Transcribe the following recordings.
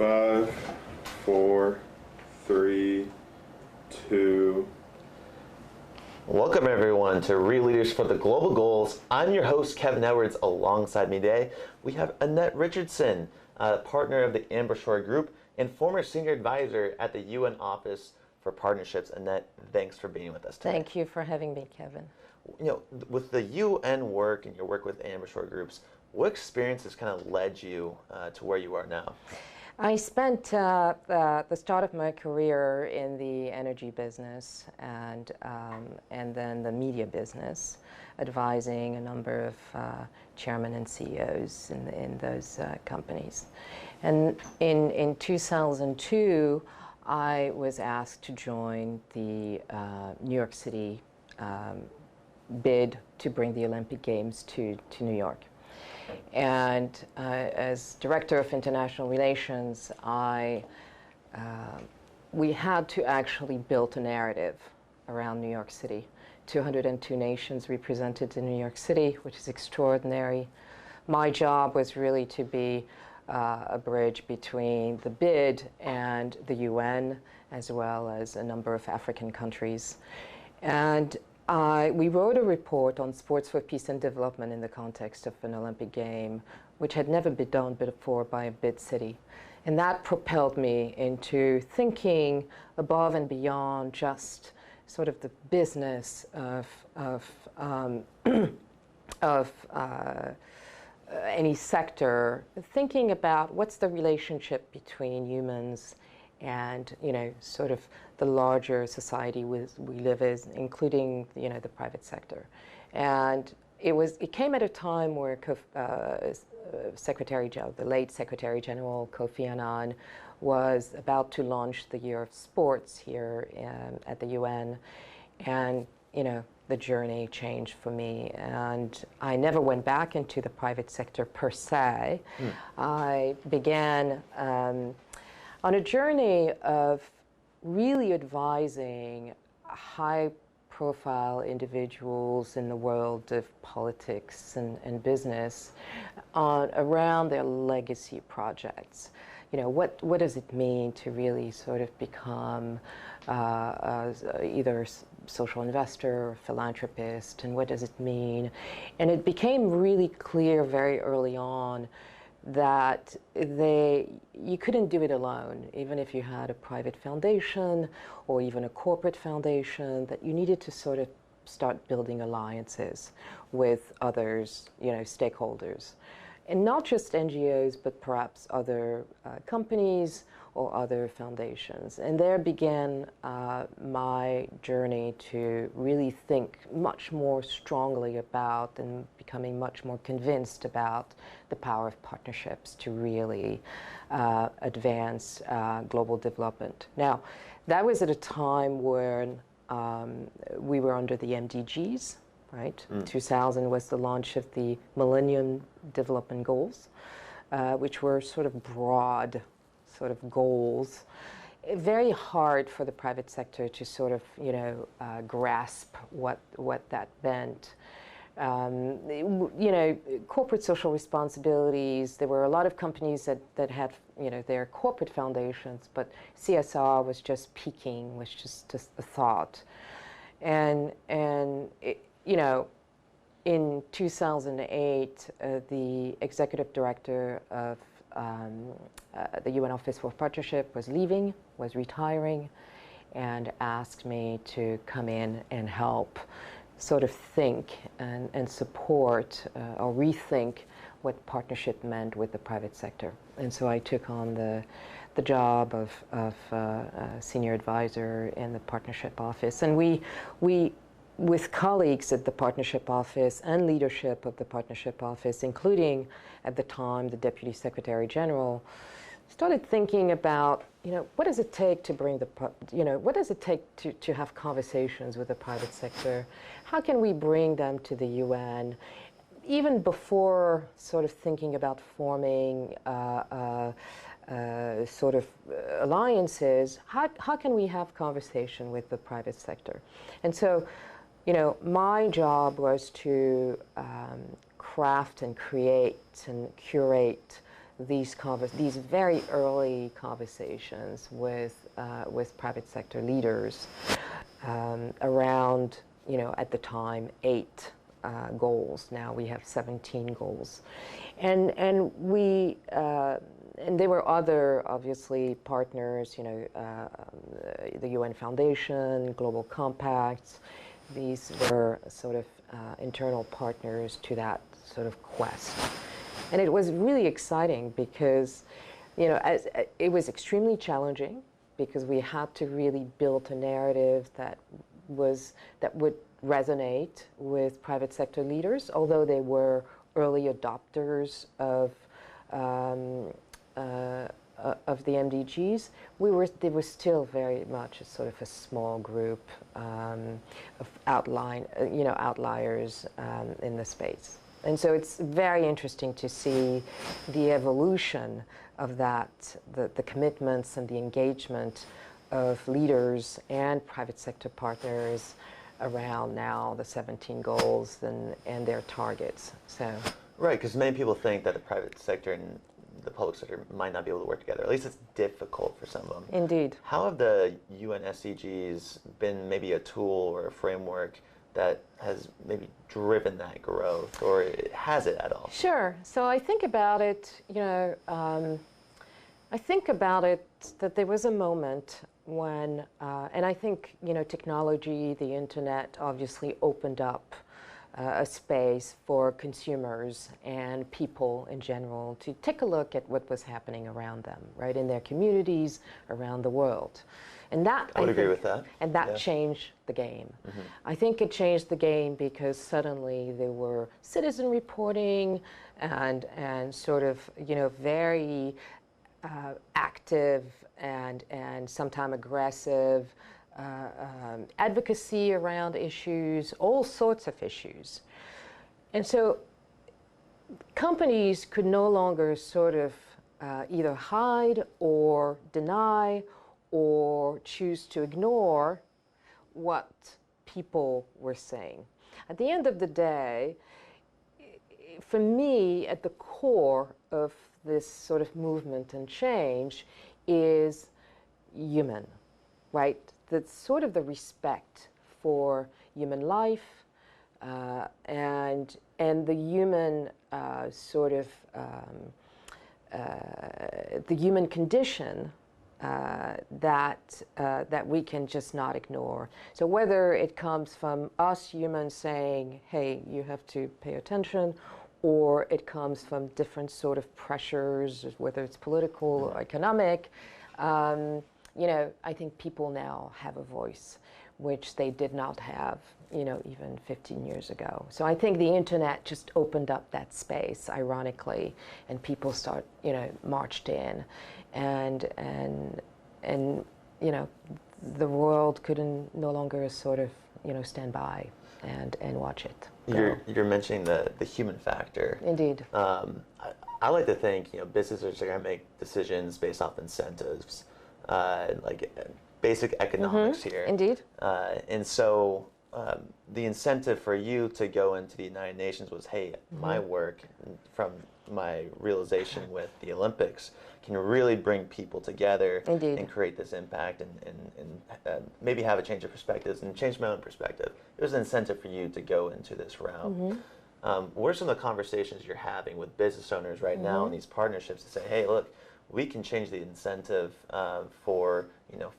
5, 4, 3, 2. Welcome everyone to Real Leaders for the Global Goals. I'm your host, Kevin Edwards. Alongside me today, we have Annette Richardson, partner of the Ambershore Group and former senior advisor at the UN Office for Partnerships. Annette, thanks for being with us today. Thank you for having me, Kevin. You know, with the UN work and your work with Ambershore Groups, what experiences kind of led you to where you are now? I spent the start of my career in the energy business and then the media business, advising a number of chairmen and CEOs in those companies. And in 2002, I was asked to join the New York City bid to bring the Olympic Games to New York. And as Director of International Relations, we had to actually build a narrative around New York City. 202 nations represented in New York City, which is extraordinary. My job was really to be a bridge between the bid and the UN, as well as a number of African countries. And we wrote a report on sports for peace and development in the context of an Olympic game, which had never been done before by a bid city. And that propelled me into thinking above and beyond just sort of the business of any sector, thinking about what's the relationship between humans and, you know, sort of the larger society we live in, including, you know, the private sector. And it came at a time where the late Secretary General Kofi Annan was about to launch the Year of Sports here at the UN. And, you know, the journey changed for me, and I never went back into the private sector per se. I began on a journey of really advising high-profile individuals in the world of politics and business around their legacy projects. You know, what does it mean to really sort of become either social investor or philanthropist, and what does it mean? And it became really clear very early on that you couldn't do it alone, even if you had a private foundation or even a corporate foundation, that you needed to sort of start building alliances with others, you know, stakeholders. And not just NGOs, but perhaps other companies or other foundations. And there began my journey to really think much more strongly about and becoming much more convinced about the power of partnerships to really advance global development. Now, that was at a time when we were under the MDGs, right? 2000 was the launch of the Millennium Development Goals, which were sort of broad sort of goals. Very hard for the private sector to sort of, you know, grasp what that meant. You know, corporate social responsibilities, there were a lot of companies that had, you know, their corporate foundations, but CSR was just peaking, was just a thought. And it, you know, in 2008, the executive director of the UN Office for Partnership was leaving, was retiring, and asked me to come in and help sort of think and support or rethink what partnership meant with the private sector. And so I took on the job of senior advisor in the Partnership Office. And we with colleagues at the Partnership Office and leadership of the Partnership Office, including at the time the Deputy Secretary General, started thinking about, you know, what does it take to bring what does it take to have conversations with the private sector? How can we bring them to the UN? Even before sort of thinking about forming sort of alliances, how can we have conversation with the private sector? And so, you know, my job was to craft and create and curate these very early conversations with private sector leaders around, at the time, 8 goals. Now we have 17 goals, and we. And there were other, obviously, partners, the UN Foundation, Global Compacts. These were sort of internal partners to that sort of quest. And it was really exciting because, it was extremely challenging because we had to really build a narrative that would resonate with private sector leaders, although they were early adopters of the MDGs. They were still very much a sort of a small group of outliers in the space. And so it's very interesting to see the evolution of that, the commitments and the engagement of leaders and private sector partners around now the 17 goals and their targets. So. Right, because many people think that the private sector and the public sector might not be able to work together. At least it's difficult for some of them. Indeed. How have the UNSCGs been maybe a tool or a framework that has maybe driven that growth, or has it at all? Sure. So I think about it, that there was a moment when, and I think, technology, the internet obviously opened up a space for consumers and people in general to take a look at what was happening around them, right, in their communities, around the world. And that, I would agree with that. And that changed the game. Mm-hmm. I think it changed the game because suddenly there were citizen reporting and sort of, very active and sometimes aggressive advocacy around issues, all sorts of issues. And so companies could no longer sort of either hide or deny or choose to ignore what people were saying. At the end of the day, for me, at the core of this sort of movement and change is human, right? That's sort of the respect for human life and the human the human condition that we can just not ignore. So whether it comes from us humans saying, hey, you have to pay attention, or it comes from different sort of pressures, whether it's political or economic, I think people now have a voice, which they did not have, even 15 years ago. So I think the internet just opened up that space, ironically, and people marched in, and the world couldn't no longer sort of, stand by and watch it. You're mentioning the human factor. Indeed. I like to think, businesses are going to make decisions based off incentives, like basic economics here. Indeed. And so the incentive for you to go into the United Nations was, hey, my work from my realization with the Olympics can really bring people together. Indeed. And create this impact and maybe have a change of perspectives and change my own perspective. It was an incentive for you to go into this route. What are some of the conversations you're having with business owners right now in these partnerships to say, hey, look, we can change the incentive for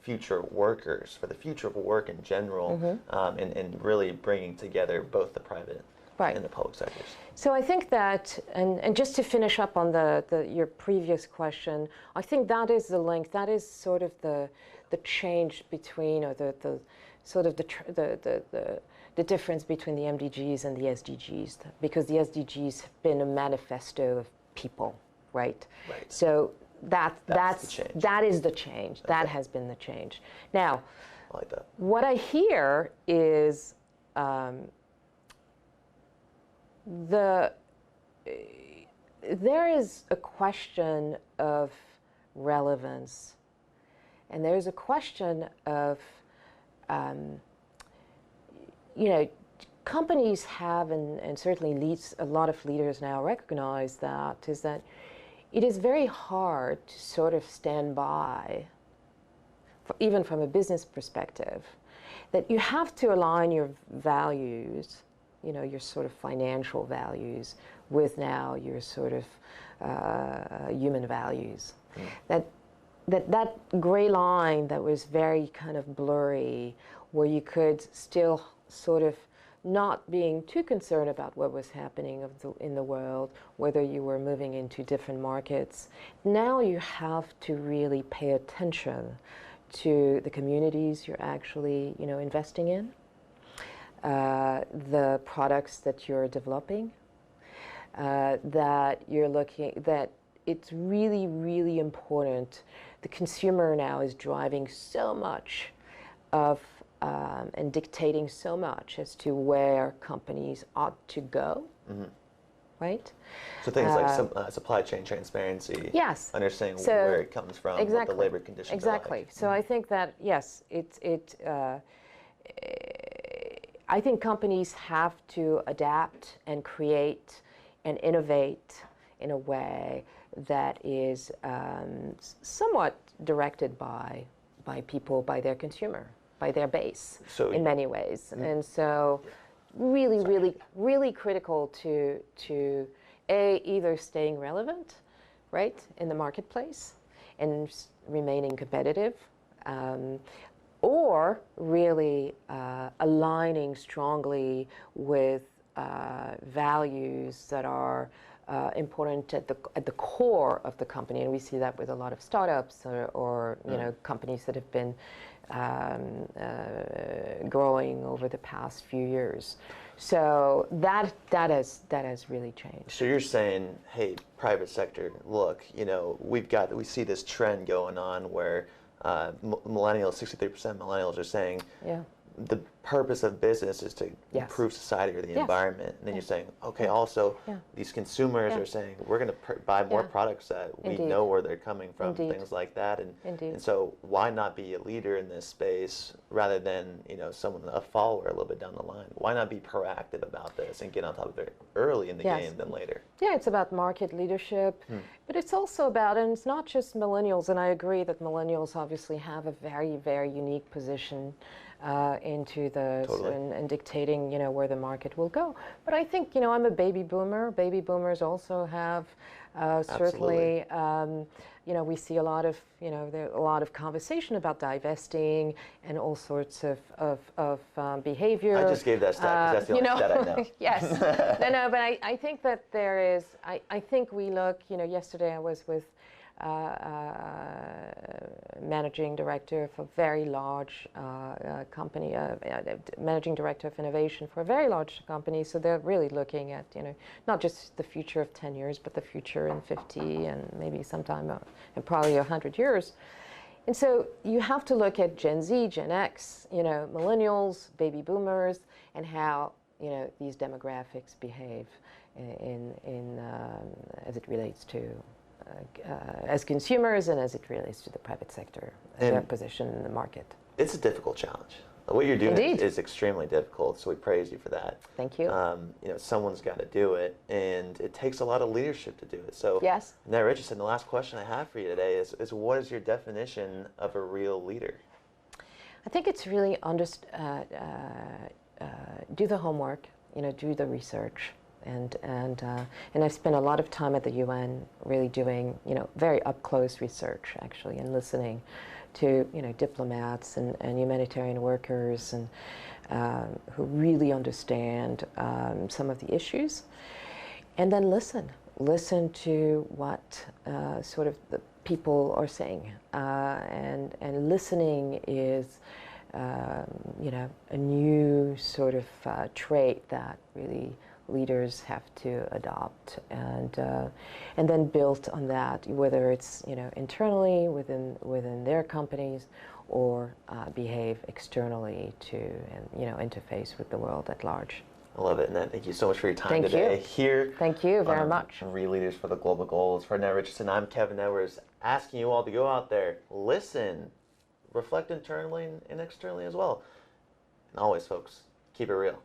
future workers, for the future of work in general, and really bringing together both the private and the public sectors. So I think that, and just to finish up on your previous question, I think that is the link. That is sort of the change between, or the sort of the difference between the MDGs and the SDGs, because the SDGs have been a manifesto of people, right? So that's the change. That is the change. Okay. That has been the change. Now, I like that. What I hear is there is a question of relevance, and there's a question of companies have, and certainly a lot of leaders now recognize that, is that it is very hard to sort of stand by, even from a business perspective, that you have to align your values, your sort of financial values, with now your sort of human values. That gray line that was very kind of blurry, where you could still sort of not being too concerned about what was happening in the world, whether you were moving into different markets. Now you have to really pay attention to the communities you're actually, investing in, the products that you're developing, that it's really, really important. The consumer now is driving so much of and dictating so much as to where companies ought to go, right? So things like supply chain transparency, yes, understanding where it comes from, what the labor conditions exactly. are like. So I think that yes, I think companies have to adapt and create and innovate in a way that is somewhat directed by people, by their consumer, by their base, so, in many ways. And so really critical to either staying relevant, right, in the marketplace and remaining competitive, or really aligning strongly with values that are important at the core of the company. And we see that with a lot of startups or companies that have been growing over the past few years. So that has really changed. So you're saying, hey, private sector, look, we see this trend going on where millennials, 63% millennials are saying, the purpose of business is to improve society or the environment. And then you're saying, okay, also these consumers are saying, we're going to buy more products that we know where they're coming from, things like that. And so why not be a leader in this space rather than, a follower a little bit down the line? Why not be proactive about this and get on top of it early in the game than later? Yeah, it's about market leadership, but it's also about, and it's not just millennials, and I agree that millennials obviously have a very, very unique position into the and dictating where the market will go. But I think I'm a baby boomer. Baby boomers also have certainly we see a lot of there a lot of conversation about divesting and all sorts of behavior. I just gave that stat because that's the only stat I know. Yes, no, but I think that there is. I think we look. Yesterday I was with managing director of a very large company, managing director of innovation for a very large company. So they're really looking at, not just the future of 10 years, but the future in 50 and maybe sometime in probably 100 years. And so you have to look at Gen Z, Gen X, millennials, baby boomers, and how, these demographics behave in as it relates to as consumers and as it relates to the private sector, their position in the market. It's a difficult challenge. What you're doing is extremely difficult, so we praise you for that. Thank you. Someone's got to do it, and it takes a lot of leadership to do it. So, yes. Annette Richardson, the last question I have for you today is what is your definition of a real leader? I think it's really do the homework, do the research. And I've spent a lot of time at the UN really doing, very up-close research, actually, and listening to, diplomats and humanitarian workers and who really understand some of the issues. And then listen to what sort of the people are saying. And listening is, a new sort of trait that really leaders have to adopt, and then build on that, whether it's internally within their companies, or behave externally to interface with the world at large. I love it, Annette. Thank you so much for your time today. Here. Thank you very much. Real Leaders for the Global Goals. For Annette Richardson, I'm Kevin Edwards, asking you all to go out there, listen, reflect internally and externally as well. And always, folks, keep it real.